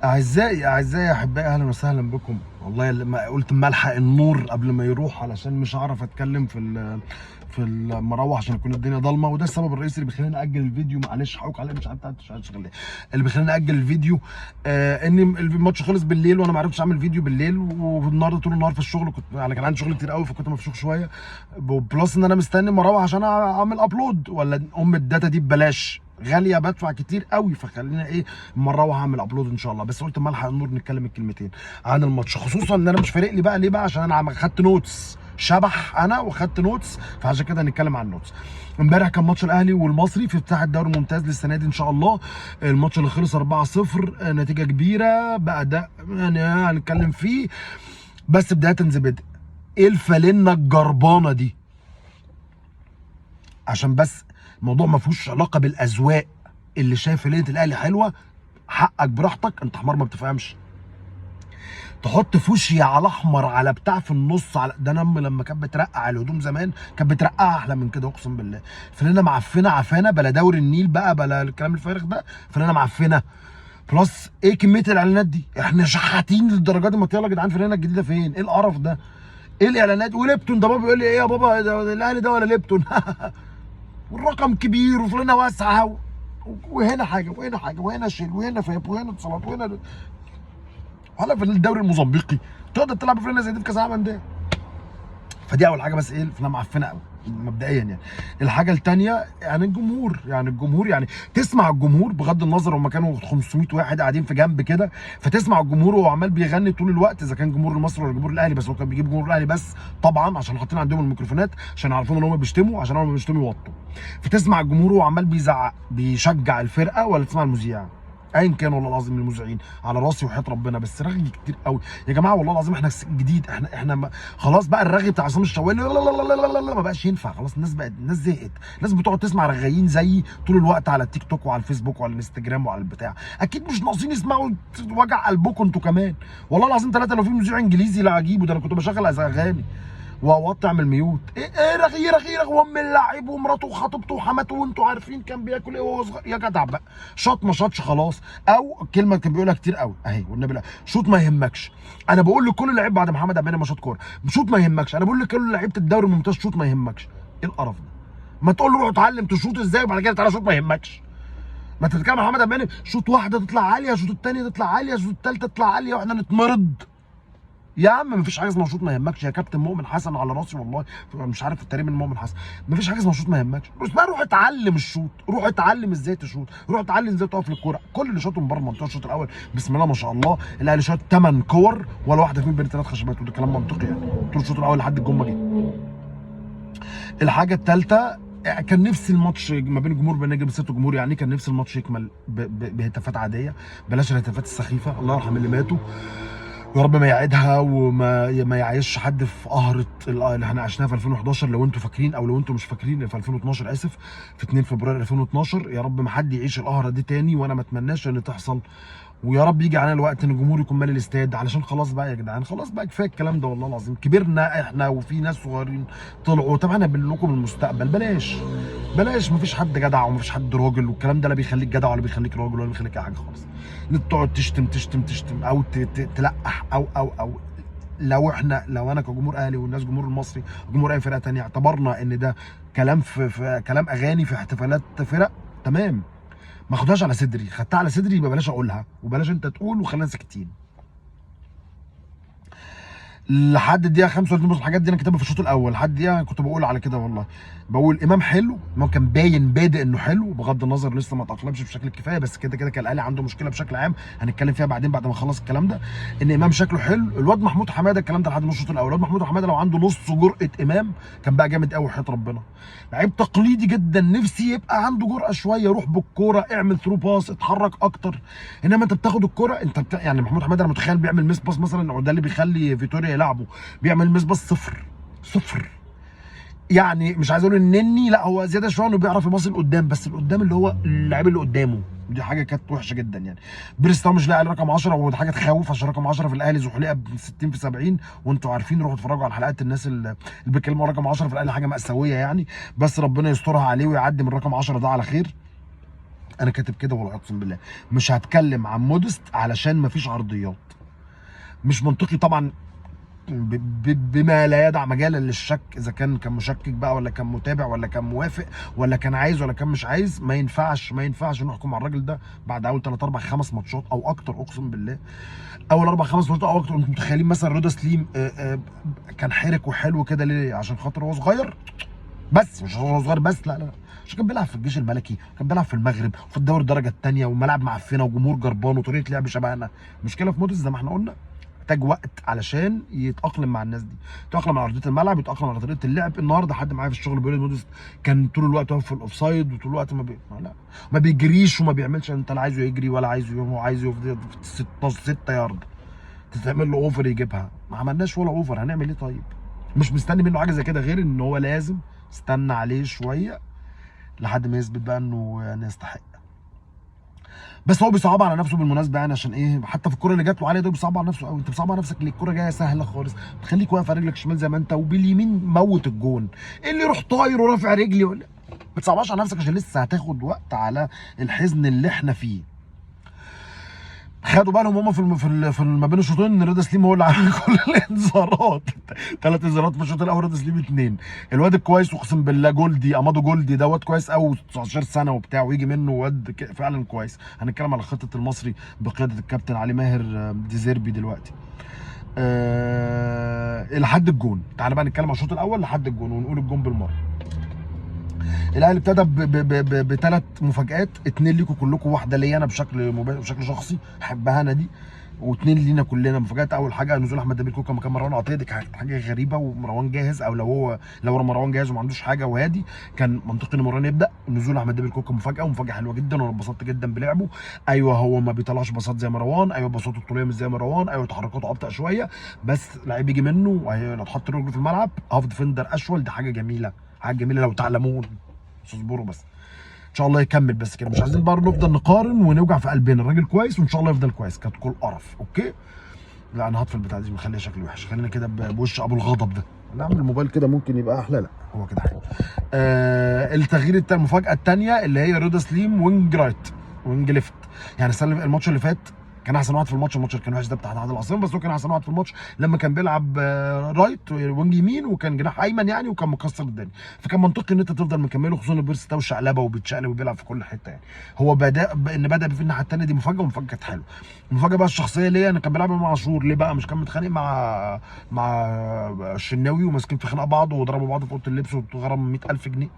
اعزائي احبائي، اهلا وسهلا بكم. والله ما قلت اما الحق النور قبل ما يروح، علشان مش هعرف اتكلم في المروح عشان يكون الدنيا ضلمه، وده السبب الرئيسي اللي بيخليني اجل الفيديو. معلش حقوق عليا، مش عارف شغال اللي بيخليني اجل الفيديو. ان الماتش خلص بالليل وانا ما عرفتش اعمل فيديو بالليل، والنهارده طول النهار في الشغل كنت يعني كان عندي شغل كتير قوي، فكنت مفشوخ شويه. بلس ان انا مستني مروح عشان اعمل ابلود، ولا الداتا دي ببلاش غاليه، بدفع كتير قوي، فخلينا ايه مروح اعمل ابلود ان شاء الله. بس قلت اما الحق النور نتكلم الكلمتين عن الماتش، خصوصا ان انا مش فارق لي بقى ليه بقى، عشان انا خدت نوتس شبح انا وخدت نوتس، فعشان كده هنتكلم عن النوتس. امبارح كان ماتش الاهلي والمصري في افتتاح الدوري الممتاز للسنه دي ان شاء الله. الماتش اللي خلص 4-0، نتيجه كبيره بقى ده يعني هنتكلم فيه. بس بدايه زبد ايه الفالنه الجربانه دي، عشان بس الموضوع ما فيهوش علاقه بالاذواق. اللي شايف فالنه الاهلي حلوه حقك براحتك، انت حمار ما بتفهمش. تحط فوشيا على احمر على بتاع في النص، على ده انا امي لما كانت بترقع الهدوم زمان كانت بترقعها احلى من كده، اقسم بالله. فلانه معفنه عفانه، بلا دوري النيل بقى، بلا الكلام الفارغ ده، فلانه معفنه. بلس ايه كميه الاعلانات دي؟ احنا شحاتين للدرجه دي؟ ما يلا يا جدعان، فلانه الجديده فين؟ ايه القرف ده؟ ايه الاعلانات؟ وليبتون ده بابا بيقول لي ايه يا بابا ده الاهلي ده ولا ليبتون؟ والرقم كبير وفلانه واسعه وهنا حاجه وهنا حاجه وهنا شيل وهنا فيب وهنا اتصالات وهنا ولا في الدوري الموزمبيقي تقدر تلعب فلانه زي دي في كاس العالم ده؟ فدي اول حاجه. بس ايه الفلانه معفنه قوي مبدئيا يعني. الحاجه الثانيه يعني الجمهور يعني تسمع الجمهور، بغض النظر هم كانوا 500 واحد قاعدين في جنب كده، فتسمع الجمهور وهو عمال بيغني طول الوقت، اذا كان جمهور المصري ولا جمهور الاهلي. بس هو كان بيجيب جمهور الاهلي بس طبعا، عشان حاطين عندهم الميكروفونات عشان عارفين ان هم بيشتموا، عشان هم بيشتموا يوطوا. فتسمع الجمهور وهو عمال بيزعق بيشجع الفرقه، ولا تسمع المذيع ايا كان والله العظيم المذيعين على راسي وحياه ربنا، بس رغي كتير قوي يا جماعه. والله العظيم احنا جديد، احنا خلاص بقى الرغي بتاع عصام الشوالي لا لا لا لا لا لا ما بقاش ينفع خلاص. الناس زهقت. الناس بتقعد تسمع رغايين زيي طول الوقت على التيك توك وعلى الفيسبوك وعلى الانستجرام وعلى البتاع، اكيد مش ناقصين يسمعوا وجع قلبكم انتوا كمان. والله العظيم ثلاثه لو في مذيع انجليزي لا اجيبه، ده انا كنت بشغل اغاني واوطي اعمل ميوت. ايه رغي وام اللاعب ومراته وخطيبته وحماته وانتوا عارفين كان بياكل ايه وهو صغير. يا جدع بقى شاط ما شاطش خلاص. او كلمه كان بيقولها كتير قوي اهي والنبي، لا شوط ما يهمكش. انا بقول لكل لعيب بعد محمد عبد المنعم ما شاط كوره شوط ما يهمكش. انا بقول لكل لعيبه الدوري الممتاز شوط ما يهمكش. ايه القرف ده؟ ما تقول له روح اتعلم تشوط ازاي وبعد كده تعالى شوط ما يهمكش. ما انت بتتكلم محمد عبد المنعم شوط واحده تطلع عاليه، شوط الثانيه تطلع عاليه، شوط الثالثه تطلع عاليه واحنا نتمرض. يا عم مفيش حاجه اسمها شوط ما يهمكش يا كابتن مؤمن حسن على راسي والله، مش عارف التقريب من مؤمن حسن. مفيش حاجه اسمها شوط ما يهمكش، بس بقى روح اتعلم الشوط، روح اتعلم ازاي تشوط، روح اتعلم ازاي تقف للكوره. كل اللي شاطوا من بره المنطقه الشوط الاول بسم الله ما شاء الله، الاهلي شاط 8 كور ولا واحده فيهم بين 3 خشبات، وده كلام منطقي يعني طول الشوط الاول لحد الجون ما جه. الحاجه الثالثه، كان نفسي الماتش ما بين الجمهور بين نجم ست جمهور يعني، كان نفسي الماتش يكمل بهتافات عاديه، بلاش الهتافات السخيفه. الله يرحم اللي ماتوا، يا رب ما يعيدها وما يعيش حد في قهرة اللي احنا عشناها في 2011 لو انتوا فاكرين، او لو انتوا مش فاكرين في 2012 اسف، في 2 فبراير 2012. يا رب ما حد يعيش القهرة دي تاني، وانا ما اتمناش ان تحصل. ويا رب يجي علينا الوقت ان الجمهور يكون مالي الاستاد، علشان خلاص بقى يا جدعان، خلاص بقى كفايه الكلام ده والله العظيم. كبرنا احنا وفي ناس صغيرين طلعوا. طب انا بقول لكم المستقبل بلاش مفيش حد جدع ومفيش حد راجل، والكلام ده لا بيخليك جدع ولا بيخليك راجل ولا بيخليك اي حاجه خالص. ان تقعد تشتم او تلقح او لو انا كجمهور اهلي والناس جمهور المصري جمهور اي فرقه ثانيه اعتبرنا ان ده كلام في كلام اغاني في احتفالات فرق، تمام، ما اخدهاش على صدري. خدتها على صدري يبقى بلاش اقولها وبلاش انت تقول وخلينا ساكتين. لحد الدقيقه 35 الحاجات دي انا كاتبها في الشوط الاول، لحد الدقيقه كنت بقول على كده والله، بقول امام حلو، امام كان باين بادئ انه حلو بغض النظر لسه ما تاقلمش بشكل الكفايه، بس كده كان الاهلي عنده مشكله بشكل عام هنتكلم فيها بعدين بعد ما نخلص الكلام ده. ان امام شكله حلو، الواد محمود حماده الكلام ده لحد نص الشوط الاول، الواد محمود حماده لو عنده نص جرأه امام كان بقى جامد قوي حياه ربنا. لعيب تقليدي جدا، نفسي يبقى عنده جرأه شويه، روح بالكوره اعمل ثرو باس اتحرك اكتر. انما انت بتاخد الكوره يعني محمود حماده انا متخيل بيعمل ميس باس مثلا، وده اللي بيخلي فيتوريا يلعبه، بيعمل ميس باس صفر. يعني مش عايز اقول النني، لا هو زياده شويه انه بيعرف يباصي لقدام، بس لقدام اللي هو اللاعب اللي قدامه، دي حاجه كانت وحشه جدا يعني. بيرستاو مش لاقي رقم 10 ودي حاجه تخوف، عشان رقم 10 في الاهلي زحليقه ب 60 في 70، وانتوا عارفين روحوا اتفرجوا على حلقات الناس اللي بيتكلموا رقم 10 في الاهلي حاجه مأساويه يعني، بس ربنا يسترها عليه ويعدي من رقم 10 ده على خير. انا كاتب كده والله اقسم بالله، مش هتكلم عن مودست علشان مفيش عرضيات. مش منطقي طبعا، بما لا يدع مجالا للشك، اذا كان مشكك بقى ولا كان متابع ولا كان موافق ولا كان عايز ولا كان مش عايز. ما ينفعش نحكم على الراجل ده بعد اول 3 4 5 ماتشات او اكتر، اقسم بالله اول 4 5 ماتشات او اكتر. انتم متخيلين مثلا رضا سليم كان حرك وحلو كده ليه؟ عشان خاطر هو صغير بس، مش هو صغير بس، لا لا، عشان كان بيلعب في الجيش الملكي، كان بيلعب في المغرب وفي الدوري الدرجه الثانيه وملاعب معفنه وجمهور جربان وطريقه لعب شبهنا. المشكله في موديس زي ما احنا قلنا محتاج وقت علشان يتاقلم مع الناس دي، يتاقلم على ارضيه الملعب، يتاقلم على طريقه اللعب. النهارده حد معايا في الشغل بيقول لي موديس كان طول الوقت واقف في الاوفسايد وطول الوقت لا ما بيجريش وما بيعملش. انت لا عايزه يجري ولا عايزه، هو عايزه يقف 6 يارد تتعمل له اوفر يجيبها. ما عملناش ولا اوفر، هنعمل ايه طيب؟ مش مستني منه حاجه زي كده غير ان هو لازم استنى عليه شويه لحد ما يثبت بقى انه يعني يستحق. بس هو بيصعب على نفسه بالمناسبه، يعني عشان ايه؟ حتى في الكوره اللي جات له عاليه دي بيصعب على نفسه قوي. انت بتصعب على نفسك ليه؟ الكوره جايه سهله خالص، بتخليك واقف على رجلك الشمال زي ما انت وباليمين موت الجون. ايه اللي يروح طاير ورافع رجلي ولا؟ ما تصعبهاش على نفسك عشان لسه هتاخد وقت على الحزن اللي احنا فيه. خدوا بالهم هم في ما بين الشوطين ان رضا سليم هو اللي عامل كل الانذارات. 3 انذارات في الشوط الاول، رضا سليم 2. الواد الكويس اقسم بالله جولدي، امادو جولدي ده واد كويس قوي، 19 سنه وبتاع ويجي منه واد فعلا كويس. هنتكلم على خطه المصري بقياده الكابتن علي ماهر ديزيربي دلوقتي. لحد الجون، تعالى بقى نتكلم على الشوط الاول لحد الجون ونقول الجون بالمره. الاهلي ابتدى ب3 مفاجآت، 2 ليكوا كلكم، واحده ليا انا بشكل شخصي احبها انا دي، و2 لينا كلنا مفاجآت. اول حاجه نزول احمد نبيل كوكا مكان مروان عطيه، دي كانت حاجه غريبه، ومروان جاهز، او لو مروان جاهز وما عندوش حاجه وهادي كان منطقي ان مروان يبدا. نزول احمد نبيل كوكا مفاجاه، ومفاجاه حلوه جدا، وانا اتبسطت جدا بلعبه. ايوه هو ما بيطلعش باصات زي مروان، ايوه باصاته الطوليه مش زي مروان، ايوه تحركاته ابطا شويه، بس لعيب يجي منه، لو اتحط رجله في الملعب هاف ديفندر اشول، دي حاجه جميله، حاجه جميله لو تعلمون. اصبروا بس ان شاء الله يكمل، بس كده مش عايزين بقى نفضل نقارن ونوجع في قلبنا. الراجل كويس وان شاء الله يفضل كويس، كانت كل قرف. اوكي لا انا هطفي البتاع دي، مخليها شكل وحش، خلينا كده بوش ابو الغضب ده. نعمل الموبايل كده ممكن يبقى احلى، لا هو كده حلو. التغيير المفاجاه الثانيه اللي هي رضا سليم وينج رايت، وينج ليفت. يعني الماتش اللي فات كان احسن واحد في الماتش اللي كان وحش ده بتاع عادل عاصم، بس هو كان احسن واحد في الماتش لما كان بيلعب رايت وينج يمين، وكان جناح ايمن يعني، وكان مكسر الدنيا. فكان منطقي ان انت تفضل مكمله، خصوصا ان بيرس تاو شقلبه وبيتشقلب وبيلعب في كل حته. يعني هو بدا في الناحيه الثانيه، دي مفاجاه، ومفاجاه كانت حلوه. المفاجاه بقى الشخصيه ليا، انا كان بيلعب مع عاشور ليه بقى؟ مش كان متخانق مع الشناوي وماسكين في خناق بعض وضربوا بعض في اوضه اللبس وغرم 100,000 جنيه؟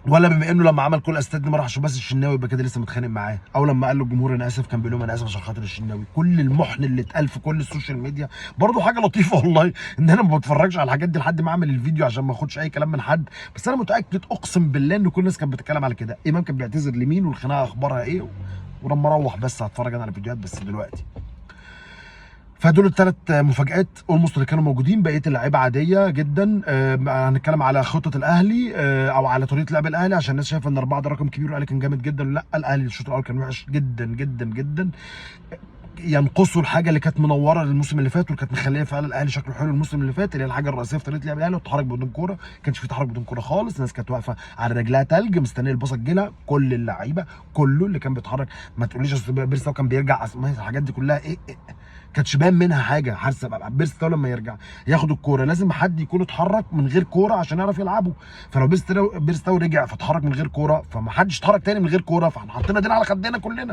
ولا بما انه لما عمل كل اسيستات ما راحش بس الشناوي يبقى كده لسه متخانق معاه؟ او لما قال له الجمهور انا اسف كان بيقول لهم انا اسف عشان خاطر الشناوي؟ كل المحن اللي اتقال في كل السوشيال ميديا. برضه حاجه لطيفه والله ان انا ما بتفرجش على الحاجات دي لحد ما اعمل الفيديو عشان ما اخدش اي كلام من حد، بس انا متاكد اقسم بالله ان كل الناس كانت بتتكلم على كده. امام كان بيعتذر لمين والخناقه اخبارها ايه، ولما اروح بس هتفرج انا على فيديوهات بس دلوقتي. فدول ال3 مفاجآت اولموست اللي كانوا موجودين، بقيه اللعيبه عاديه جدا. هنتكلم على خطه الاهلي او على طريقه لعب الاهلي، عشان الناس شايفه ان 4 ده رقم كبير والاهلي كان جامد جدا. لا، الاهلي الشوط الاول كان وحش جدا جدا جدا، ينقصوا الحاجه اللي كانت منوره الموسم اللي فات واللي كانت مخليه فعلا الاهلي شكله حلو الموسم اللي فات، اللي هي الحاجه الرئيسيه في طريقه لعب الاهلي، والتحرك بدون كوره. ما كانش في تحرك بدون كوره خالص، الناس كانت واقفه على رجلها تلج مستنيه الباصه تجيلها. كل اللعيبه كله اللي كان بيتحرك، ما تقوليش اصل بيرس كان بيرجع، الحاجات دي كلها ايه كانتش باين منها حاجه. حاسه بيرس لما يرجع ياخد الكوره لازم حد يكون اتحرك من غير كوره عشان يعرف يلعبه. فلو بيرس رجع فاتحرك من غير كوره، فما حدش اتحرك تاني من غير كوره، فاحنا حطينا ايدينا على خدنا كلنا.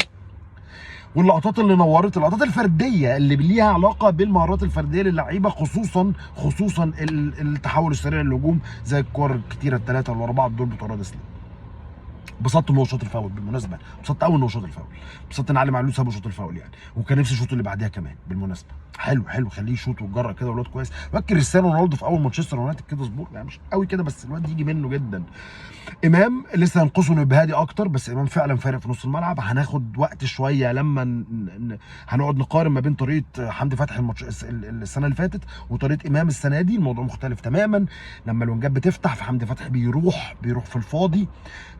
واللقطات اللي نورت، اللقطات الفرديه اللي ليها علاقه بالمهارات الفرديه للعيبه، خصوصا التحول السريع للهجوم، زي الكور الكتيره ال3 وال4 دول بتوع رضا سليم. انبسطت ان هو شاط الفاول بالمناسبه، انبسطت قوي ان هو شاط الفاول، انبسطت ان علي معلول سابه شاط الفاول يعني، وكان نفسي الشوط اللي بعديها كمان بالمناسبه. حلو خليه يشوط ويجرب كده، والواد كويس. فاكر كريستيانو رونالدو في اول مانشستر يونايتد كده، اصبر يعني مش قوي كده بس الواد يجي منه جدا. امام لسه ينقصه انه يبقى هادي اكتر، بس امام فعلا فارق في نص الملعب. هناخد وقت شويه لما هنقعد نقارن ما بين طريقه حمدي فتحي السنه اللي فاتت وطريقه امام السنه دي، الموضوع مختلف تماما. لما الونجات بتفتح فحمدي فتحي بيروح في الفاضي،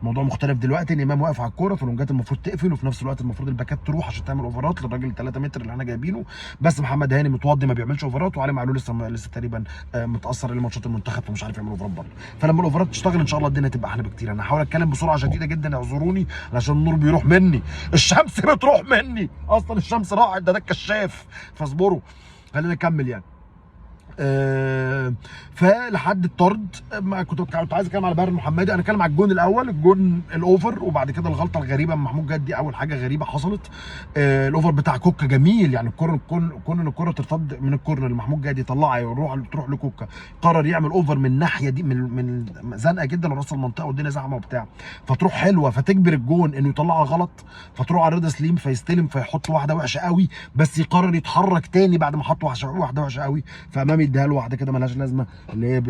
الموضوع مختلف عارف دلوقتي ان امام واقف على الكوره، فالونجات المفروض تقفل، وفي نفس الوقت المفروض الباكات تروح عشان تعمل اوفرات للراجل 3 متر اللي احنا جايبينه. بس محمد هاني متوضي ما بيعملش اوفرات، وعلي معلول لسه تقريبا متاثر لماتشات المنتخب فمش عارف يعمل اوفرات برضه. فلما الاوفرات تشتغل ان شاء الله الدنيا تبقى احلى بكتير. انا هحاول اتكلم بسرعه شديده جدا، اعذروني عشان النور بيروح مني، الشمس بتروح مني، اصلا الشمس راحت، ده الكشاف، فاصبروا خلينا نكمل يعني. فلحد الطرد ما كنت عايز اتكلم على باهر المحمدي. انا اتكلم على الجون الاول، الجون الاوفر، وبعد كده الغلطه الغريبه من محمود جد، دي اول حاجه غريبه حصلت. الاوفر بتاع كوكا جميل يعني، كون ان الكره ترتد من الكورنر لمحمود جد يطلعها تروح لكوكا، قرر يعمل اوفر من الناحيه دي، من زنقه جدا لراس المنطقه والدنيا زحمه وبتاع، فتروح حلوه فتجبر الجون انه يطلعها غلط، فتروح على رضا سليم فيستلم فيحط واحده وحشه قوي، بس يقرر يتحرك تاني بعد ما حط واحده وحشه قوي، فامام يديها له واحده كده ملهاش لازمه، اللي هي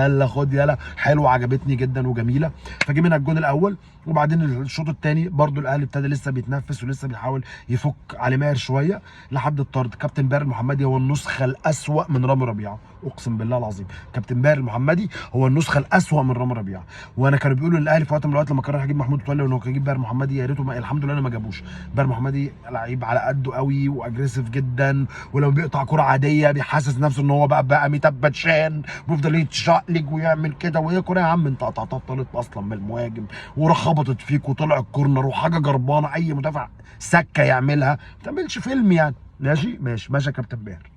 يلا خد يلا، حلوه عجبتني جدا وجميله. فجي منها الجون الاول. وبعدين الشوط الثاني برده الاهلي ابتدى لسه بيتنفس ولسه بيحاول يفك علي ماهر شويه لحد الطرد. كابتن باهر المحمدي هو النسخه الاسوأ من رامي ربيعه، اقسم بالله العظيم. كابتن باهر المحمدي هو النسخه الاسوأ من رامي ربيعه. وانا كانوا بيقولوا الاهلي في وقت من الاوقات لما كان راح يجيب محمود متولي وانه كان يجيب باهر المحمدي، يا ريته الحمد لله انا ما جابوش. باهر المحمدي لعيب على قده قوي واجريسيف جدا، ولو بيقطع كره عاديه بيحسس نفسه ان هو بقى ميتاب باتشان، بيفضل يتشقلج ويعمل كده، وهي كره يا عم انت قطعتها طالت اصلا من المهاجم وراح خبطت فيك وطلع الكورنر وحاجه جربانه اي مدافع سكه يعملها، ما تعملش فيلم يعني. ماشي يا كابتن باهر.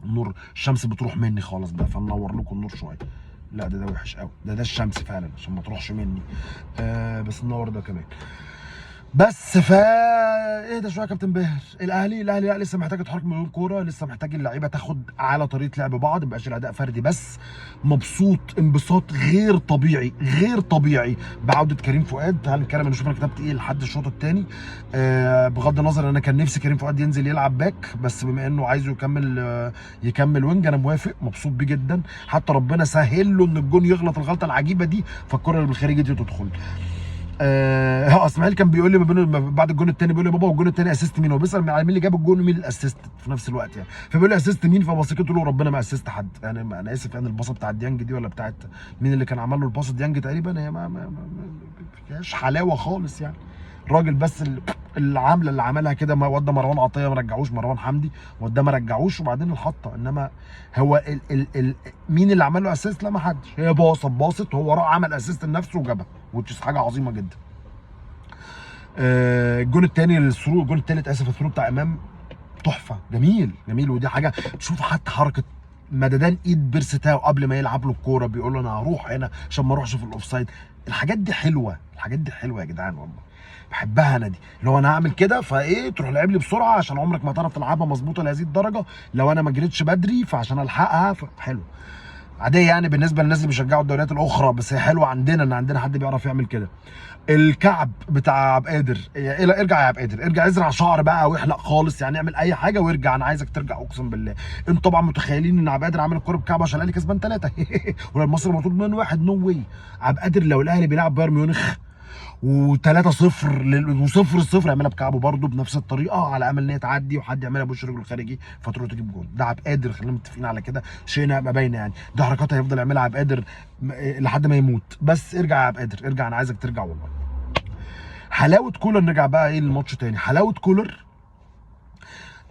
النور الشمس بتروح مني خالص بقى، فننور لكم النور شويه. لا ده وحش قوي، ده الشمس فعلا عشان ما تروحش مني. بس النور ده كمان. بس ايه ده شويه يا كابتن باهر. الاهلي لا لسه محتاج يتحرك من كوره، لسه محتاج اللعيبه تاخد على طريقه لعب بعض، ما يبقاش الاداء فردي بس. مبسوط انبساط غير طبيعي بعوده كريم فؤاد. هنتكلم انا شوف انا كتبت ايه لحد الشوط الثاني. بغض النظر انا كان نفسي كريم فؤاد ينزل يلعب باك، بس بما انه عايزه يكمل وينج انا موافق، مبسوط بيه جدا. حتى ربنا سهل له ان الجون يغلط الغلطه العجيبه دي فالكره اللي بالخارجي دي تدخل. اسماعيل كان بيقول لي بعد الجون الثاني، بيقول لي بابا الجون الثاني اسيست مين؟ هو بيسال على مين اللي جاب الجون ومين الاسيست في نفس الوقت يعني، فبيقول لي اسيست مين؟ فبصيت له ربنا ما اسيست حد يعني. انا اسف يعني الباصه بتاعت ديانج دي ولا بتاعت مين اللي كان عمل له الباصه؟ ديانج تقريبا. هي ما فيهاش حلاوه خالص يعني. الراجل بس العامله اللي عملها كده، ما ودى مروان عطيه ما رجعوش، مروان حمدي وده ما رجعوش، وبعدين الحطه. انما هو مين اللي عمل له اسيست؟ لا ما حدش. هي باصت هو راح عمل اسيست لنفسه وجابها، ودي حاجه عظيمه جدا. الجون الثاني الجون الثالث الثرو بتاع امام تحفه، جميل. ودي حاجه تشوف حتى حركه مددان ايد بيرستاو قبل ما يلعب له الكوره، بيقول له انا هروح هنا عشان ما اروحش في الاوفسايد. الحاجات دي حلوه يا جدعان، والله بحبها انا دي، اللي هو انا هعمل كده فايه تروح لعب لي بسرعه عشان عمرك ما تعرف تلعبها مظبوطه لهذه الدرجه لو انا ما جريتش بدري فعشان الحقها. حلو عاديه يعني بالنسبه للناس اللي بيشجعوا الدوريات الاخرى، بس هي حلوه عندنا ان عندنا حد بيعرف يعمل كده. الكعب بتاع عبد القادر، ارجع يا عبد القادر، ارجع ازرع شعر بقى واحلق خالص يعني، اعمل اي حاجه وارجع، انا عايزك ترجع اقسم بالله. انتوا طبعا متخيلين ان عبد القادر عامل الكوره بكعبه عشان الاهلي كسبان 3 ولما مصر مطلوب منه 1، نو واي. عبد القادر لو الاهلي بيلعب بايرن ميونخ و3-0 و0-0 يعملها بكعبه برده بنفس الطريقه، على امل ان هي تعدي وحد يعملها بوش رجله الخارجي فتروح تجيب جول. ده عبد القادر، خلينا متفقين على كده، شئنا ما باينه يعني. ده حركات هيفضل يعملها عبد القادر لحد ما يموت. بس ارجع يا عبد القادر، ارجع، انا عايزك ترجع والله. حلاوه كولر، نرجع بقى ايه للماتش تاني. حلاوه كولر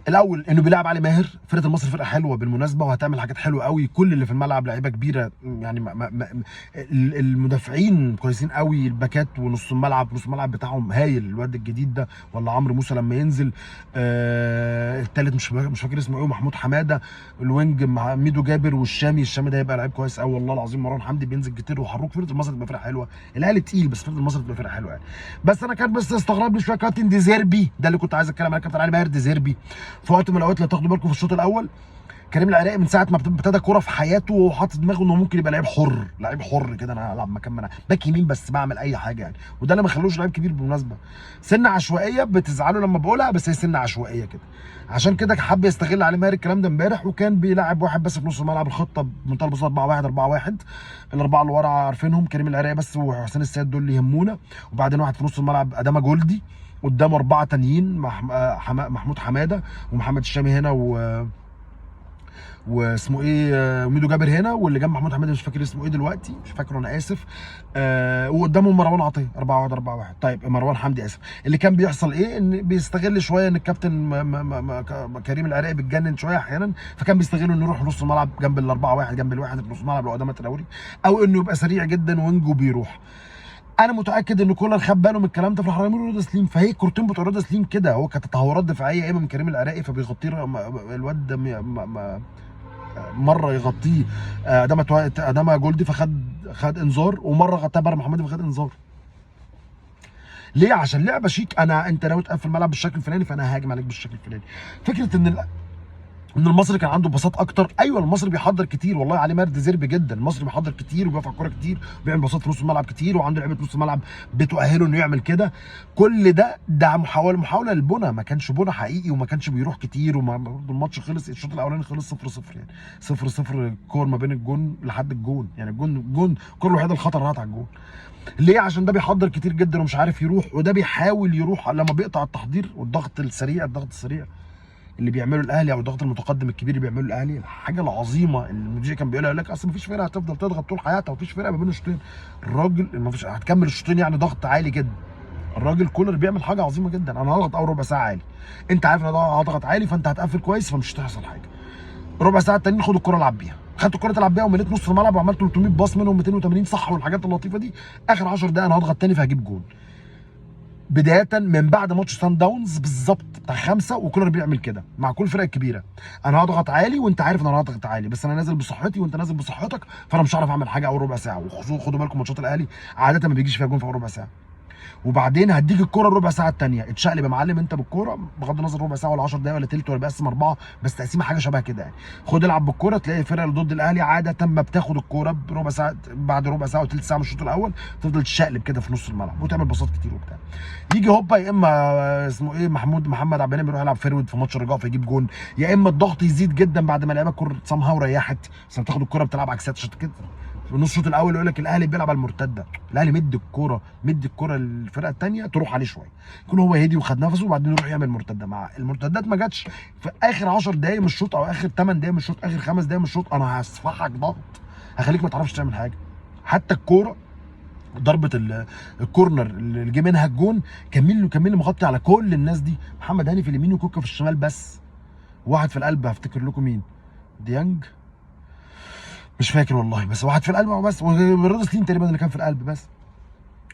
الاول انه بيلعب علي ماهر. فرقه المصري فرقه حلوه بالمناسبه وهتعمل حاجات حلوه قوي، كل اللي في الملعب لعيبه كبيره يعني. المدافعين كويسين قوي، الباكات ونص الملعب بتاعهم هايل. الواد الجديد ده ولا عمرو موسى لما ينزل. الثالث مش فاكر اسمه ايه، محمود حماده. الوينج مع ميدو جابر والشامي ده هيبقى لعيب كويس قوي والله العظيم. مروان حمدي بينزل كتير وحروك. فرقه المصري تبقى فرقه حلوه. الاهلي تقيل بس فرقه المصري تبقى فرقه حلوه يعني. بس انا كان استغربني شويه كابتن ديزيربي، ده اللي كنت عايز اتكلم عليه، كابتن علي ماهر ديزيربي. في وقت من الاوقات لو تاخدوا بالكم في الشوط الاول كريم العراقي من ساعه ما ابتدى كوره في حياته وحاطط دماغه انه ممكن يبقى لعيب حر كده، انا هلعب مكان ما باك يمين بس بعمل اي حاجه يعني. وده اللي ما خلوش لعيب كبير بالمناسبه. سنه عشوائيه بتزعلوا لما بقولها، بس هي سنه عشوائيه كده. عشان كده حب يستغل علي ماهر الكلام ده امبارح، وكان بيلعب واحد بس في نص الملعب. الخطه بمنتهى البساطه 4-1 الاربعه اللي ورا عارفينهم، كريم العراقي بس وحسين السيد دول اللي يهمونا، وبعدين واحد في نص الملعب ادامه جولدي، قدامه 4 تانيين محمود حماده ومحمد الشامي هنا واسمه ايه ميدو جابر هنا، واللي جنب محمود حميدي مش فاكر اسمه ايه دلوقتي، مش فاكره انا اسف. وقدامهم مروان عطيه 4-1 4-1. طيب مروان حمدي اسف. اللي كان بيحصل ايه ان بيستغل شويه ان الكابتن كريم العراقي بيتجنن شويه احيانا، فكان بيستغل انه يروح نص الملعب جنب ال4-1 جنب الواحد في نص الملعب لو قدام التراوري، او انه يبقى سريع جدا وينجو بيروح. انا متاكد ان كولر خد باله من الكلام ده في رامي رضا سليم، فهي الكورتين بتوع رضا سليم كده، هو كانت تهورات دفاعيه يا اما من كريم العراقي فبيغطيه الواد مره يغطيه ادama جولدي خد انذار، ومره غطاه بره محمدي فخد انذار. ليه؟ عشان لعبه شيك. انت ناوي تقفل الملعب بالشكل الفلاني فانا هاجم عليك بالشكل الفلاني. فكره ان المصري كان عنده باصات اكتر، ايوه المصري بيحضر كتير والله عليه مرد زرب جدا، المصري بيحضر كتير وبيرفع الكوره كتير وبيعمل باصات في نص الملعب كتير وعنده لعيبه نص الملعب بتؤهله انه يعمل كده. كل ده محاوله للبنى، ما كانش بنى حقيقي وما كانش بيروح كتير. الماتش خلص الشوط الاولاني خلص 0-0 يعني 0-0 كور ما بين الجون لحد الجون، يعني الجون الكوره الوحيده الخطر راحت على الجون. ليه؟ عشان ده بيحضر كتير جدا ومش عارف يروح، وده بيحاول يروح لما بيقطع التحضير والضغط السريع اللي بيعمله الاهلي او الضغط المتقدم الكبير اللي بيعمله الاهلي. الحاجه العظيمه اللي المدير كان بيقولها لك اصل مفيش فرقه هتفضل تضغط طول حياتها ومفيش فرقه ما بين الشوطين. الراجل مفيش هتكمل الشوطين يعني ضغط عالي جدا. الراجل كولر بيعمل حاجه عظيمه جدا. انا هضغط اول ربع ساعه عالي، انت عارف ان انا هضغط عالي فانت هتقفل كويس فمش هتحصل حاجه. ربع ساعه التانيين خد الكره العب بيها، خدت الكره تلعب بيها ومليت نص الملعب وعملت 300 باص منهم 280 صح والحاجات اللطيفه دي. اخر 10 دقائق انا هضغط تاني فهجيب جول. بدايه من بعد ماتش سان داونز بالظبط بتاع 5، وكولر بيعمل كده مع كل الفرق الكبيره. انا هضغط عالي وانت عارف ان انا هضغط عالي، بس انا نازل بصحتي وانت نازل بصحتك، فانا مش هعرف اعمل حاجه اول ربع ساعه. وخدوا بالكم ماتشات الاهلي عاده ما بيجيش فيها جون في اول ربع ساعه. وبعدين هديك الكوره الربع ساعه الثانيه اتشقلب يا معلم انت بالكوره، بغض النظر ربع ساعه ولا 10 دقايق ولا تلت ولا بيقسم 4، بس تقسيمه حاجه شبه كده يعني. خد العب بالكوره. تلاقي الفرقه اللي ضد الاهلي عاده ما بتاخد الكوره بربع ساعه، بعد ربع ساعه وثلث ساعه من الشوط الاول تفضل تشقلب كده في نص الملعب وتعمل باصات كتير وبتاع. يجي هوبا يا اما اسمه ايه محمد عبد المنعم يروح يلعب فيرود في ماتش الرجاء فيجيب جون، يا اما الضغط يزيد جدا بعد ما اللعيبه الكوره سام هاو ريحت، بس بتاخد الكوره بتلعب عكسات شوط كده. في نص الشوط الاول يقول لك الاهلي بيلعب على المرتده، الاهلي مدي الكوره للفرقه الثانيه تروح عليه شويه، يكون هو هدي وخد نفسه وبعدين يروح يعمل مرتده. مع المرتدات ما جاتش في اخر 10 دقائق من الشوط او اخر 8 دقائق من الشوط، اخر 5 دقائق من الشوط انا هصفحك ضغط هخليك ما تعرفش تعمل حاجه. حتى الكوره ضربه الكورنر اللي جه منها الجون كان مغطي على كل الناس دي، محمد هاني في اليمين وكوكا في الشمال بس، واحد في القلب هفتكر لكم مين، ديانج مش فاكر والله، بس واحد في القلب بس، ورضا سليم تقريبا اللي كان في القلب بس.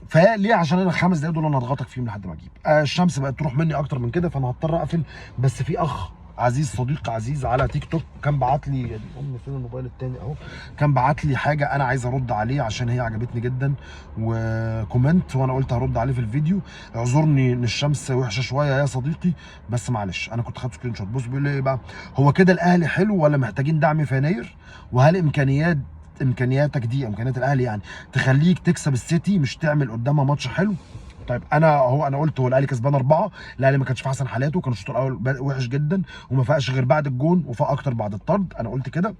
فليه؟ عشان انا ال5 دقايق دول انا هضغطك فيهم لحد ما اجيب. الشمس بقت تروح مني اكتر من كده فانا هضطر اقفل. بس في اخ عزيز صديق عزيز على تيك توك كان بعت لي فين الموبايل التاني اهو، كان بعت لي حاجه انا عايز ارد عليه عشان هي عجبتني جدا وكومنت وانا قلت هرد عليه في الفيديو. اعذرني ان الشمس وحشه شويه يا صديقي بس معلش انا كنت خدت سكرين شوت. بص بيقول لي ايه بقى، هو كده الاهلي حلو ولا محتاجين دعم في يناير؟ وهل امكانياتك دي امكانيات الاهلي يعني تخليك تكسب السيتي مش تعمل قدامها ماتش حلو؟ طيب انا قلت هو الاهلي كسبان 4، الاهلي ما كانش في احسن حالاته، كان الشوط الاول وحش جدا وما فاقش غير بعد الجون وفاق اكتر بعد الطرد، انا قلت كده.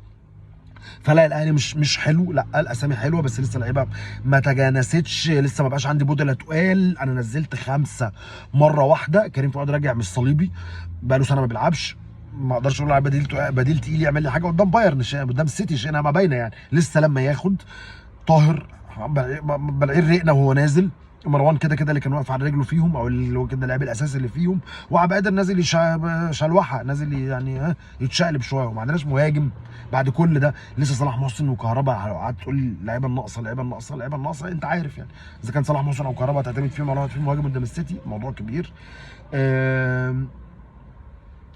فلا الاهلي مش حلو، لا الاسامي حلوه بس لسه اللعيبه ما تجانستش، لسه ما بقاش عندي بودلة تقال. انا نزلت 5 مره واحده، كريم فؤاد راجع مش صليبي بقاله سنه ما بيلعبش، ما اقدرش اقول على بديل تقيل يعمل لي حاجه قدام بايرن قدام السيتي شئنا ما باينه يعني. لسه لما ياخد طاهر بلعير رقنا وهو نازل، مروان كده اللي كان واقف على رجله فيهم او اللي هو كده اللاعب الاساسي اللي فيهم، وعبد القادر نازل شلوحه نازل يعني يتشقلب شويه، وما عندناش مهاجم بعد كل ده. لسه صلاح محسن وكهربا قعدت تقول لي اللعيبه الناقصه انت عارف يعني اذا كان صلاح محسن او كهربا تعتمد فيهم ولا في مهاجم قدام السيتي موضوع كبير.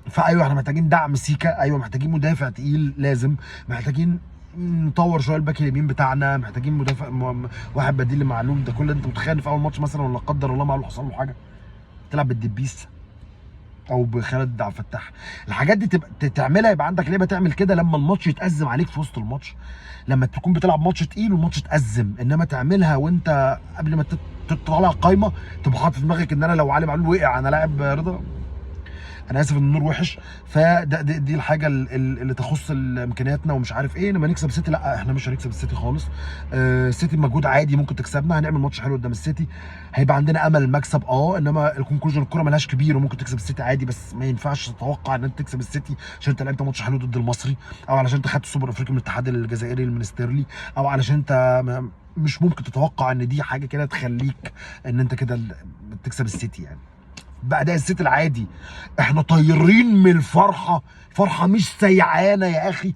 فايوه احنا محتاجين دعم سيكا، ايوه محتاجين مدافع تقيل لازم، محتاجين نطور شويه الباك اليمين بتاعنا، محتاجين مدافع واحد بديل لمعلول. ده كل انت متخيل في اول ماتش مثلا ولا قدر الله معلول حصل له حاجه تلعب بالدبيس او بخالد عبد الفتاح؟ الحاجات دي تبقى تعملها يبقى عندك لعيبه تعمل كده لما الماتش يتأزم عليك في وسط الماتش، لما تكون بتلعب ماتش تقيل والماتش اتأزم، انما تعملها وانت قبل ما تطلع قايمه تبقى حاطط في دماغك ان انا لو علي معلول وقع انا لاعب رضا. انا اسف ان النور وحش. دي الحاجه اللي تخص امكانياتنا ومش عارف ايه. لما نكسب السيتي، لا احنا مش هنكسب السيتي خالص. السيتي بمجهود عادي ممكن تكسبنا، هنعمل ماتش حلو قدام السيتي، هيبقى عندنا امل المكسب. انما الكونكلوجن الكوره ملهاش كبير وممكن تكسب السيتي عادي، بس ما ينفعش تتوقع ان انت تكسب السيتي عشان انت لعبت ماتش حلو ضد المصري، او علشان انت خدت السوبر افريقي من الاتحاد الجزائري المنستيرلي، او علشان انت مش ممكن تتوقع ان دي حاجه كده تخليك ان انت كده تكسب السيتي. يعني بأداء السيتي العادي احنا طايرين من الفرحه، فرحه مش سيعانه يا اخي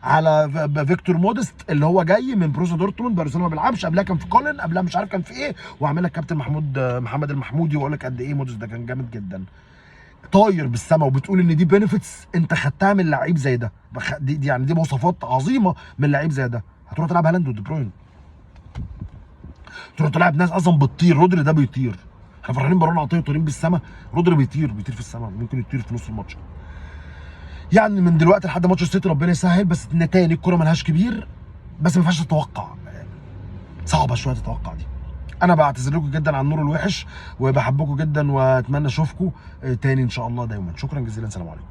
على فيكتور مودست اللي هو جاي من بروسيا دورتموند. بارسلونه ما بيلعبش، قبلها كان في كولن، قبلها مش عارف كان في ايه، وعامل لك كابتن محمد المحمودي، واقول لك قد ايه مودست ده كان جامد جدا. طاير بالسما وبتقول ان دي بينيفيتس انت خدتها من لعيب زي ده، دي يعني دي مواصفات عظيمه من لعيب زي ده. هتروح تلعب هالاند ودي بروين، تروح تلعب ناس اصلا بتطير. رودري ده بيطير، احنا فرحانين بارون عطيه طايرين بالسما، رودري بيطير في السما، ممكن يطير في نص الماتش. يعني من دلوقتي لحد ماتش السيتي ربنا يسهل. بس تاني الكوره ملهاش كبير، بس ما ينفعش تتوقع، صعبه شويه تتوقع دي. انا بعتذر لكم جدا عن النور الوحش، وبحبكم جدا واتمنى اشوفكم تاني ان شاء الله دايما. شكرا جزيلا، سلام عليكم.